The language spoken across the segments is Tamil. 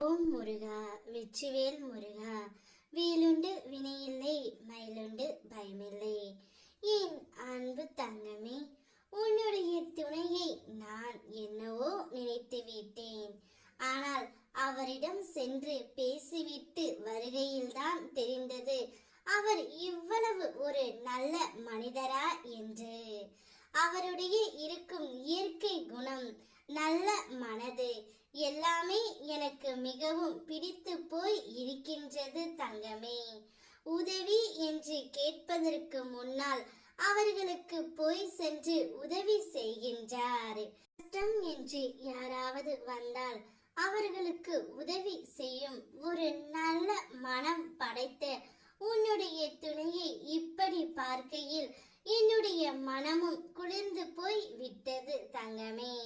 ஓம் முருகா வெற்றிவேல் முருகா, வேலுண்டு வினையில்லை, மயிலுண்டு பயமில்லை. என் அன்பு தங்கமே, உன்னுடைய துணையை நான் என்னவோ நினைத்து விட்டேன். ஆனால் அவரிடம் சென்று பேசிவிட்டு வருகையில்தான் தெரிந்தது அவர் இவ்வளவு ஒரு நல்ல மனிதரா என்று. அவருடைய இருக்கும் இயற்கை குணம், நல்ல மனது எல்லாமே எனக்கு மிகவும் பிடித்து போய் இருக்கின்றது தங்கமே. உதவி என்று கேட்பதற்கு முன்னால் அவர்களுக்கு போய் சென்று உதவி செய்கின்றார். கஷ்டம் என்று யாராவது வந்தால் அவர்களுக்கு உதவி செய்யும் ஒரு நல்ல மனம் படைத்த உன்னுடைய துணையை இப்படி பார்க்கையில் என்னுடைய மனமும் குளிர்ந்து போய் விட்டது தங்கமே.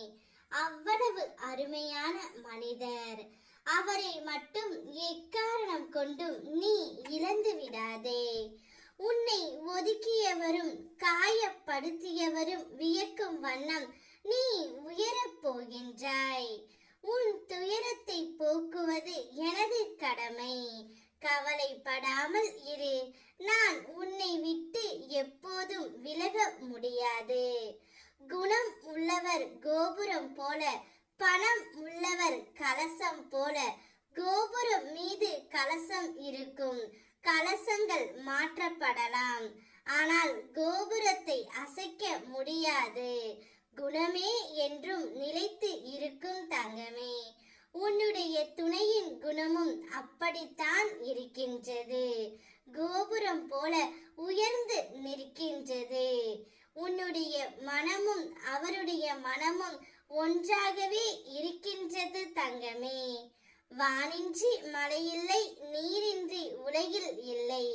அவ்வளவு அருமையான மனிதர். அவரை மட்டும் எக்காரணம் கொண்டும் நீ இழந்து விடாதே. உன்னை ஒதுக்கியவரும் காயப்படுத்தியவரும் வியக்கும் வண்ணம் நீ உயரப் போகின்றாய். உன் துயரத்தை போக்குவது எனது கடமை. கவலைப்படாமல் இரு. நான் உன்னை விட்டு எப்போதும் விலக முடியாது. குணம் உள்ளவர் கோபுரம் போல, பணம் உள்ளவர் கலசம் போல. கோபுரம் மீது கலசம் இருக்கும். கலசங்கள் மாற்றப்படலாம், ஆனால் கோபுரத்தை அசைக்க முடியாது. குணமே என்றும் நிலைத்து இருக்கும் தங்கமே. உன்னுடைய துணையின் குணமும் அப்படித்தான் இருக்கின்றது. கோபுரம் போல உயர்ந்து நிற்கின்றது. உன்னுடைய மனமும் அவருடைய மனமும் ஒன்றாகவே இருக்கின்றது தங்கமே. வானின்றி மழையில்லை, நீரின்றி உலகில் இல்லை.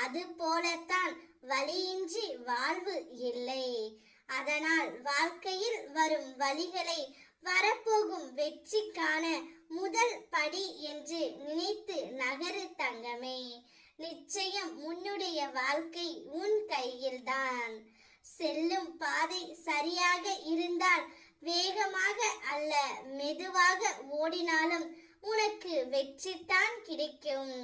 அது போலத்தான் வலியின்றி வாழ்வு இல்லை. அதனால் வாழ்க்கையில் வரும் வழிகளை வரப்போகும் வெற்றிக்கான முதல் படி என்று நினைத்து நகரு தங்கமே. நிச்சயம் உன்னுடைய வாழ்க்கை உன் கையில்தான். செல்லும் பாதை சரியாக இருந்தால் வேகமாக அல்ல, மெதுவாக ஓடினாலும் உனக்கு வெற்றிதான் கிடைக்கும்.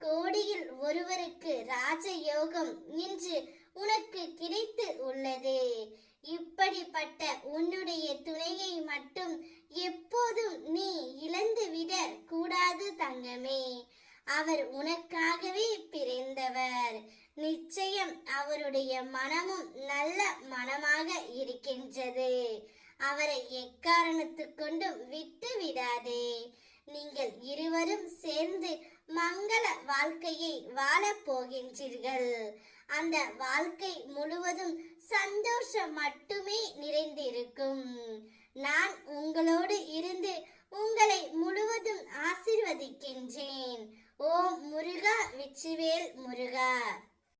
கோடியில் ஒருவருக்கு ராஜயோகம் இன்று உனக்கு கிடைத்து உள்ளது. இப்படிப்பட்ட உன்னுடைய துணையை மட்டும் எப்போதும் நீ இழந்து விட கூடாது தங்கமே. அவர் உனக்காகவே பிறந்தவர். நிச்சயம் அவருடைய மனமும் நல்ல மனமாக இருக்கின்றது. அவரை எக்காரணத்து கொண்டும் விட்டு விடாதே. நீங்கள் இருவரும் சேர்ந்து மங்கள வாழ்க்கையை வாழப் போகின்றீர்கள். அந்த வாழ்க்கை முழுவதும் சந்தோஷம் மட்டுமே நிறைந்திருக்கும். நான் உங்களோடு இருந்து உங்களை முழுவதும் ஆசீர்வதிக்கின்றேன். ஓம் முருகா வெற்றிவேல் முருகா.